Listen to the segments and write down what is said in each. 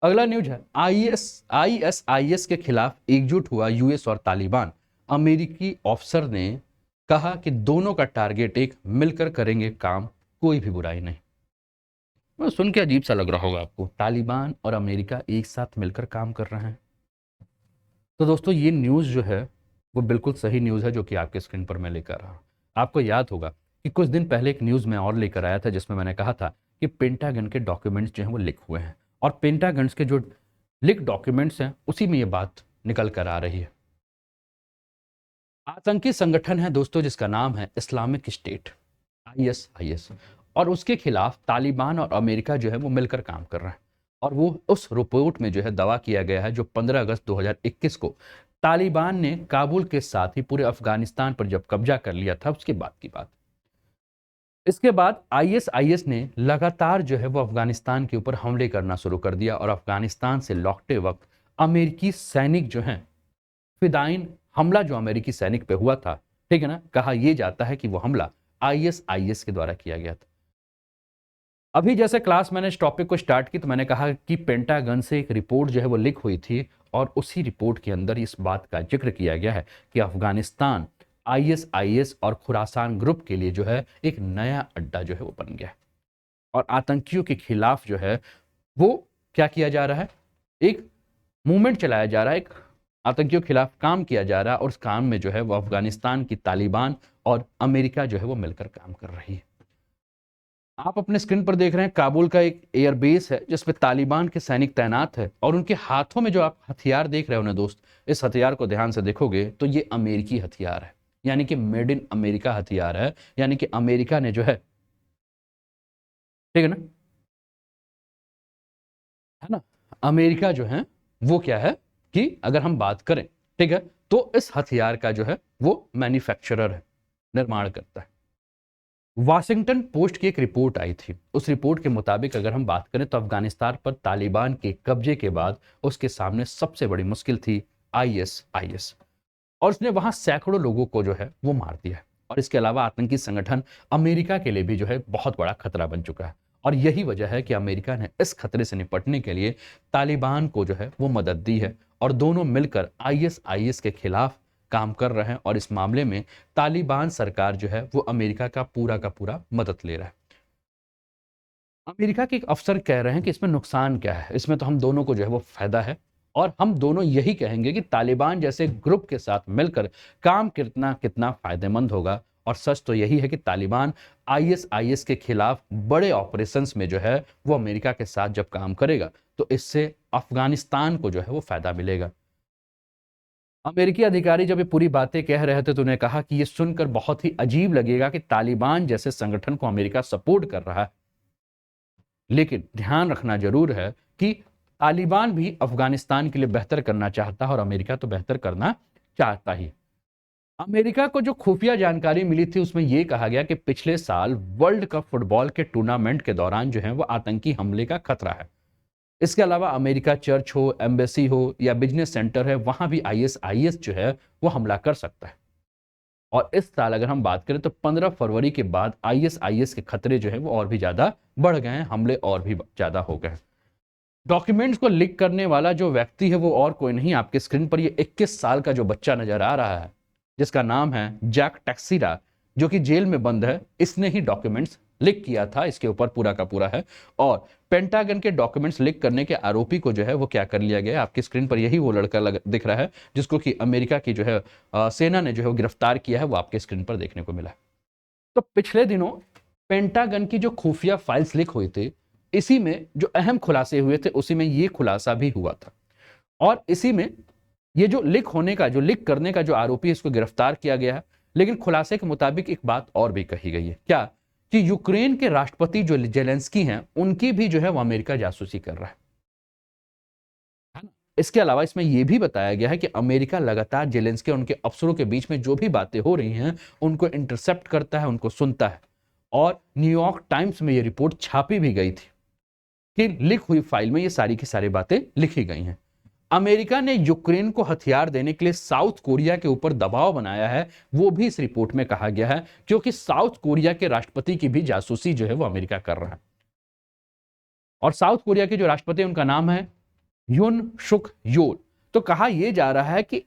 अगला न्यूज है आईएसआईएस के खिलाफ एकजुट हुआ यूएस और तालिबान। अमेरिकी ऑफिसर ने कहा कि दोनों का टारगेट एक, मिलकर करेंगे काम, कोई भी बुराई नहीं। सुन के अजीब सा लग रहा होगा आपको, तालिबान और अमेरिका एक साथ मिलकर काम कर रहे हैं। तो दोस्तों ये न्यूज़ जो है वो बिल्कुल सही न्यूज़ है जो कि आपके स्क्रीन पर मैं लेकर रहा हूँ। आपको याद होगा कि कुछ दिन पहले एक न्यूज़ मैं और लेकर आया था जिसमें मैंने कहा था कि पेंटागन के डॉक्यूमेंट्स जो हैं वो लीक हुए हैं, और पेंटागन के जो लीक डॉक्यूमेंट्स हैं उसी में ये बात निकल कर आ रही है। आतंकी संगठन है दोस्तों जिसका नाम है इस्लामिक स्टेट, आईएसआईएस, और उसके खिलाफ तालिबान और अमेरिका जो है वो मिलकर काम कर रहे हैं। और वो उस रिपोर्ट में जो है दावा किया गया है जो 15 अगस्त 2021 को तालिबान ने काबुल के साथ ही पूरे अफगानिस्तान पर जब कब्जा कर लिया था उसके बाद की बात। इसके बाद आईएसआईएस ने लगातार जो है वो अफगानिस्तान के ऊपर हमले करना शुरू कर दिया, और अफगानिस्तान से लौटते वक्त अमेरिकी सैनिक जो हैं, फिदाइन हमला जो अमेरिकी सैनिक पे हुआ था, ठीक है ना, कहा यह जाता है कि वो हमला आईएसआईएस के द्वारा किया गया था। अभी जैसे क्लास मैंने इस टॉपिक को स्टार्ट की तो मैंने कहा कि पेंटागन से एक रिपोर्ट जो है वो लीक हुई थी, और उसी रिपोर्ट के अंदर इस बात का जिक्र किया गया है कि अफगानिस्तान आईएसआईएस और खुरासान ग्रुप के लिए जो है एक नया अड्डा जो है वो बन गया है, और आतंकियों के खिलाफ जो है वो क्या किया जा रहा है, एक मूवमेंट चलाया जा रहा है, एक आतंकियों के खिलाफ काम किया जा रहा है, और उस काम में जो है वो अफगानिस्तान की तालिबान और अमेरिका जो है वो मिलकर काम कर रही है। आप अपने स्क्रीन पर देख रहे हैं काबुल का एक एयरबेस है जिसमें तालिबान के सैनिक तैनात है, और उनके हाथों में जो आप हथियार देख रहे हो ना दोस्त, इस हथियार को ध्यान से देखोगे तो ये अमेरिकी हथियार है, यानी कि मेड इन अमेरिका हथियार है, यानी कि अमेरिका ने जो है, ठीक है ना, अमेरिका जो है वो क्या है कि अगर हम बात करें, ठीक है, तो इस हथियार का जो है वो मैन्युफैक्चरर है, निर्माण करता है। वाशिंगटन पोस्ट की एक रिपोर्ट आई थी, उस रिपोर्ट के मुताबिक अगर हम बात करें तो अफगानिस्तान पर तालिबान के कब्जे के बाद उसके सामने सबसे बड़ी मुश्किल थी आईएसआईएस, और उसने वहां सैकड़ों लोगों को जो है वो मार दिया है। और इसके अलावा आतंकी संगठन अमेरिका के लिए भी जो है बहुत बड़ा खतरा बन चुका है, और यही वजह है कि अमेरिका ने इस खतरे से निपटने के लिए तालिबान को जो है वो मदद दी है, और दोनों मिलकर आईएसआईएस के खिलाफ काम कर रहे हैं, और इस मामले में तालिबान सरकार जो है वो अमेरिका का पूरा मदद ले रहा है। अमेरिका के एक अफसर कह रहे हैं कि इसमें नुकसान क्या है, इसमें तो हम दोनों को जो है वो फायदा है, और हम दोनों यही कहेंगे कि तालिबान जैसे ग्रुप के साथ मिलकर काम कितना कितना फायदेमंद होगा। और सच तो यही है कि तालिबान आईएसआईएस के खिलाफ बड़े ऑपरेशंस में जो है वो अमेरिका के साथ जब काम करेगा तो इससे अफगानिस्तान को जो है वो फायदा मिलेगा। अमेरिकी अधिकारी जब ये पूरी बातें कह रहे थे तो उन्हें कहा कि ये सुनकर बहुत ही अजीब लगेगा कि तालिबान जैसे संगठन को अमेरिका सपोर्ट कर रहा है, लेकिन ध्यान रखना जरूर है कि तालिबान भी अफगानिस्तान के लिए बेहतर करना चाहता है, और अमेरिका तो बेहतर करना चाहता ही। अमेरिका को जो खुफिया जानकारी मिली थी उसमें यह कहा गया कि पिछले साल वर्ल्ड कप फुटबॉल के टूर्नामेंट के दौरान जो है वो आतंकी हमले का खतरा है। इसके अलावा अमेरिका चर्च हो, एम्बेसी हो या बिजनेस सेंटर है, वहां भी आईएसआईएस जो है वो हमला कर सकता है। और इस साल अगर हम बात करें तो 15 फरवरी के बाद आईएसआईएस के खतरे जो है वो और भी ज्यादा बढ़ गए हैं, हमले और भी ज्यादा हो गए हैं। डॉक्यूमेंट्स को लीक करने वाला जो व्यक्ति है वो और कोई नहीं, आपके स्क्रीन पर ये 21 साल का जो बच्चा नजर आ रहा है जिसका नाम है जैक टेक्सीरा, जो कि जेल में बंद है, इसने ही डॉक्यूमेंट्स लीक किया था, इसके ऊपर पूरा का पूरा है। और पेंटागन के डॉक्यूमेंट्स लीक करने के आरोपी को जो है वो क्या कर लिया गया, आपकी स्क्रीन पर यही वो लड़का दिख रहा है जिसको कि अमेरिका की जो है सेना ने जो है गिरफ्तार किया है, वो आपके स्क्रीन पर देखने को मिला है। तो पिछले दिनों पेंटागन की जो खुफिया फाइल्स लीक हुई थी, इसी में जो अहम खुलासे हुए थे उसी में ये खुलासा भी हुआ था, और इसी में ये जो लीक करने का जो आरोपी है इसको गिरफ्तार किया गया है। लेकिन खुलासे के मुताबिक एक बात और भी कही गई है, क्या कि यूक्रेन के राष्ट्रपति जो जेलेंस्की हैं उनकी भी जो है वो अमेरिका जासूसी कर रहा है ना। इसके अलावा इसमें यह भी बताया गया है कि अमेरिका लगातार जेलेंस्की और उनके अफसरों के बीच में जो भी बातें हो रही हैं उनको इंटरसेप्ट करता है, उनको सुनता है। और न्यूयॉर्क टाइम्स में यह रिपोर्ट छापी भी गई थी कि लीक हुई फाइल में ये सारी की सारी बातें लिखी गई हैं। अमेरिका ने यूक्रेन को हथियार देने के लिए साउथ कोरिया के ऊपर दबाव बनाया है, वो भी इस रिपोर्ट में कहा गया है, क्योंकि साउथ कोरिया के राष्ट्रपति की भी जासूसी जो है वो अमेरिका कर रहा है। और साउथ कोरिया के जो राष्ट्रपति उनका नाम है युन सुक योल। तो कहा यह जा रहा है कि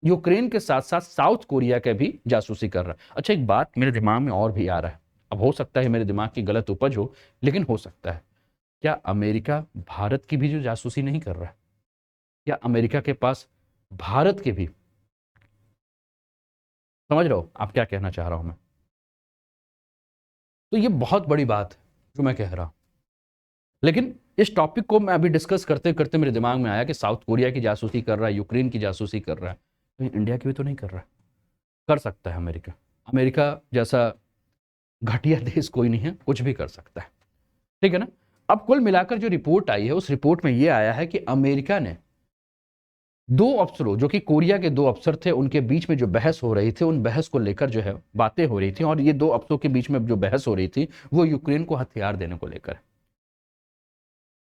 यूक्रेन के साथ साथ साउथ कोरिया के भी जासूसी कर रहा है। अच्छा, एक बात मेरे दिमाग में और भी आ रहा है, अब हो सकता है मेरे दिमाग की गलत उपज हो, लेकिन हो सकता है, क्या अमेरिका भारत की भी जो जासूसी नहीं कर रहा है? क्या अमेरिका के पास भारत के भी, समझ रहे हो आप क्या कहना चाह रहा हूं मैं? तो ये बहुत बड़ी बात है जो मैं कह रहा हूं। लेकिन इस टॉपिक को मैं अभी डिस्कस करते करते मेरे दिमाग में आया कि साउथ कोरिया की जासूसी कर रहा है, यूक्रेन की जासूसी कर रहा है, तो इंडिया की भी तो नहीं कर रहा है? कर सकता है अमेरिका। अमेरिका जैसा घटिया देश कोई नहीं है, कुछ भी कर सकता है। ठीक है ना? अब कुल मिलाकर जो रिपोर्ट आई है, उस रिपोर्ट में यह आया है कि अमेरिका ने दो अफसरों, जो कि कोरिया के दो अफसर थे, उनके बीच में जो बहस हो रही थी, उन बहस को लेकर जो है बातें हो रही थी, और ये दो अफसरों के बीच में जो बहस हो रही थी वो यूक्रेन को हथियार देने को लेकर,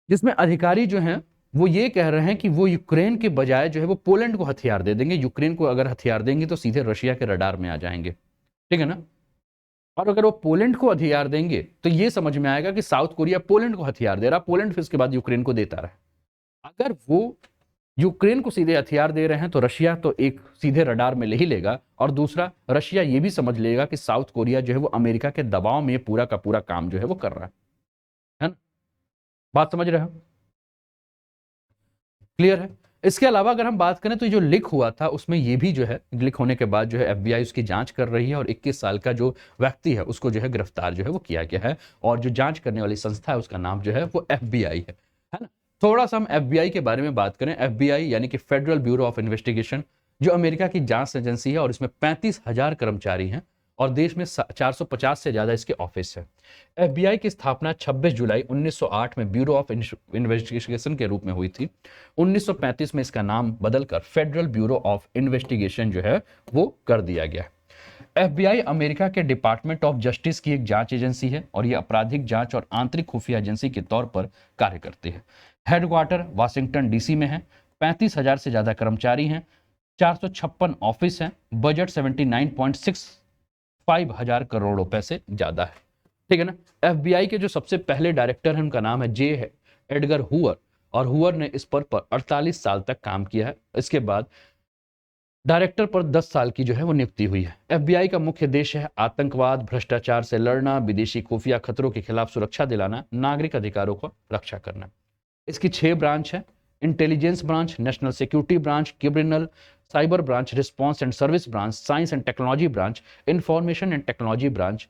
जिसमें अधिकारी जो हैं वो ये कह रहे हैं कि वो यूक्रेन के बजाय जो है वो पोलैंड को हथियार दे देंगे। यूक्रेन को अगर हथियार देंगे तो सीधे रशिया के रडार में आ जाएंगे। ठीक है ना? और अगर वो पोलैंड को हथियार देंगे तो ये समझ में आएगा कि साउथ कोरिया पोलैंड को हथियार दे रहा, पोलैंड फिर उसके बाद यूक्रेन को देता रहा। अगर वो यूक्रेन को सीधे हथियार दे रहे हैं तो रशिया तो एक सीधे रडार में ले ही लेगा, और दूसरा रशिया ये भी समझ लेगा कि साउथ कोरिया जो है वो अमेरिका के दबाव में पूरा का पूरा काम जो है वो कर रहा है ना? बात समझ रहे हो? क्लियर है? इसके अलावा अगर हम बात करें तो जो लीक हुआ था उसमें ये भी जो है, लीक होने के बाद जो है एफबीआई उसकी जांच कर रही है, और 21 साल का जो व्यक्ति है उसको जो है गिरफ्तार जो है वो किया गया है, और जो जांच करने वाली संस्था है उसका नाम जो है वो एफबीआई है ना? थोड़ा सा हम एफबीआई के बारे में बात करें। एफबीआई यानी कि फेडरल ब्यूरो ऑफ इन्वेस्टिगेशन, जो अमेरिका की जांच एजेंसी है, और इसमें 35,000 कर्मचारी हैं, और देश में 450 से ज्यादा इसके ऑफिस है। एफबीआई की स्थापना 26 जुलाई 1908 में ब्यूरो ऑफ इन्वेस्टिगेशन के रूप में हुई थी। 1935 में इसका नाम बदलकर फेडरल ब्यूरो ऑफ इन्वेस्टिगेशन जो है वो कर दिया गया। एफबीआई अमेरिका के डिपार्टमेंट ऑफ जस्टिस की एक जांच एजेंसी है, और यह आपराधिक जांच और आंतरिक खुफिया एजेंसी के तौर पर कार्य करती है। हेडक्वार्टर वाशिंगटन डीसी में है। 35,000 से ज्यादा कर्मचारी हैं। 456 ऑफिस हैं। बजट 79.65 हजार करोड़ रुपए से ज्यादा है। ठीक है ना? एफबीआई के जो सबसे पहले डायरेक्टर हैं उनका नाम है जे एडगर हुअर, और हुअर ने इस पर 48 साल तक काम किया है। इसके बाद डायरेक्टर पर 10 साल की जो है वो नियुक्ति हुई है। एफबीआई का मुख्य उद्देश्य है आतंकवाद, भ्रष्टाचार से लड़ना, विदेशी खुफिया खतरों के खिलाफ सुरक्षा दिलाना, नागरिक अधिकारों को रक्षा करना। इसकी 6 ब्रांच है। Intelligence branch, national security branch, criminal cyber branch, response and service branch, science and technology branch, information and technology branch,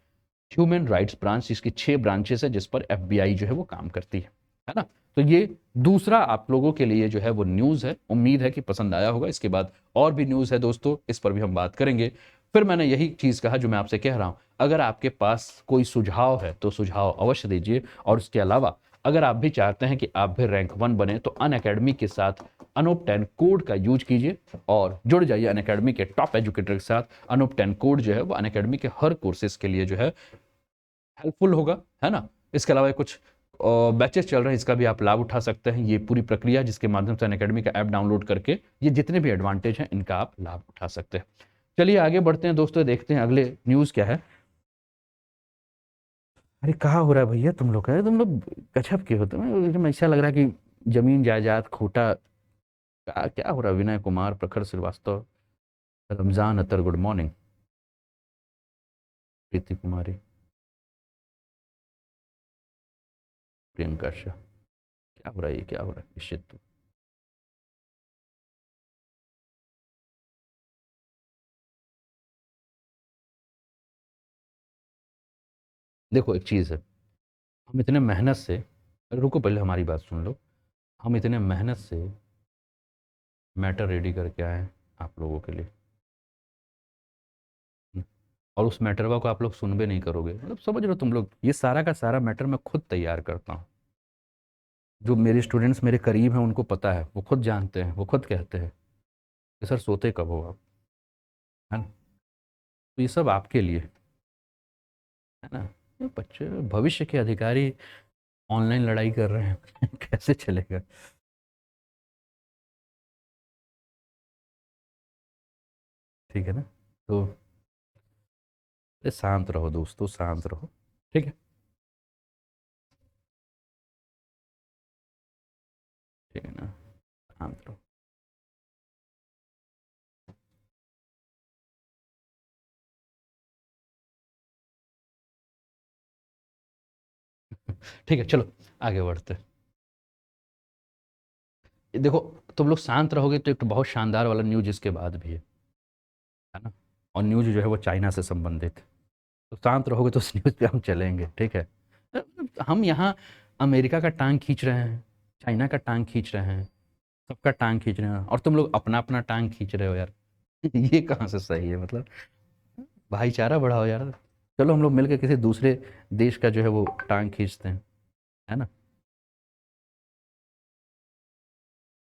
human rights branch. इसकी 6 ब्रांचेस है जिस पर एफबीआई जो है वो काम करती है ना? तो ये दूसरा आप लोगों के लिए जो है वो न्यूज़ है। उम्मीद है कि पसंद आया होगा। इसके बाद और भी न्यूज़ है दोस्तों, इस पर भी हम बात करेंगे। फिर मैंने यही चीज़ कहा जो मैं आपसे कह रहा हूं, अगर आपके पास कोई सुझाव है तो सुझाव अवश्य दीजिए। और उसके अलावा अगर आप भी चाहते हैं कि आप भी रैंक 1 बने तो अनअकैडमी के साथ अनूप 10 कोड का यूज कीजिए और जुड़ जाइए अनअकैडमी के टॉप एजुकेटर के साथ। अनूप 10 कोड जो है वो अनअकैडमी के हर कोर्सेज के लिए जो है हेल्पफुल होगा, है ना? इसके अलावा कुछ बैचेस चल रहे हैं, इसका भी आप लाभ उठा सकते हैं। ये पूरी प्रक्रिया जिसके माध्यम से अनअकैडमी का ऐप डाउनलोड करके ये जितने भी एडवांटेज हैं इनका आप लाभ उठा सकते हैं। चलिए आगे बढ़ते हैं दोस्तों, देखते हैं अगले न्यूज़ क्या है। अरे कहाँ हो रहा है भैया तुम लोग? है तुम लोग गजब के हो। तुम्हें ऐसा लग रहा है कि जमीन जायदाद खोटा, क्या क्या हो रहा है? विनय कुमार, प्रखर श्रीवास्तव, रमजान अतर, गुड मॉर्निंग। प्रीति कुमारी, प्रियंका शाह, क्या हो रहा है? ये क्या हो रहा है? निश्चित। देखो एक चीज़ है, हम इतने मेहनत से, रुको पहले हमारी बात सुन लो। हम इतने मेहनत से मैटर रेडी करके आए हैं आप लोगों के लिए, और उस मैटरवा को आप लोग सुन भी नहीं करोगे। मतलब समझ रहे हो तुम लोग? ये सारा का सारा मैटर मैं खुद तैयार करता हूँ। जो मेरे स्टूडेंट्स मेरे करीब हैं उनको पता है, वो खुद जानते हैं, वो खुद कहते हैं कि सर सोते कब हो आप, है ना? तो ये सब आपके लिए है ना? ये बच्चे भविष्य के अधिकारी ऑनलाइन लड़ाई कर रहे हैं कैसे चलेगा? ठीक है ना? तो शांत रहो दोस्तों, शांत रहो। ठीक है? ठीक है ना? शांत रहो। ठीक है, चलो आगे बढ़ते हैं। देखो, तुम लोग शांत रहोगे तो एक तो बहुत शानदार वाला न्यूज़ इसके बाद भी है ना। और न्यूज़ जो है वो चाइना से संबंधित है। तो शांत रहोगे तो उस न्यूज़ पे हम चलेंगे, ठीक है। हम यहाँ अमेरिका का टांग खींच रहे हैं, चाइना का टांग खींच रहे हैं, सबका टांग खींच रहे हैं, और तुम लोग अपना अपना टांग खींच रहे हो यार। ये कहाँ से सही है मतलब। भाईचारा बढ़ाओ यार। चलो हम लोग मिलकर किसी दूसरे देश का जो है वो टांग खींचते हैं, है ना।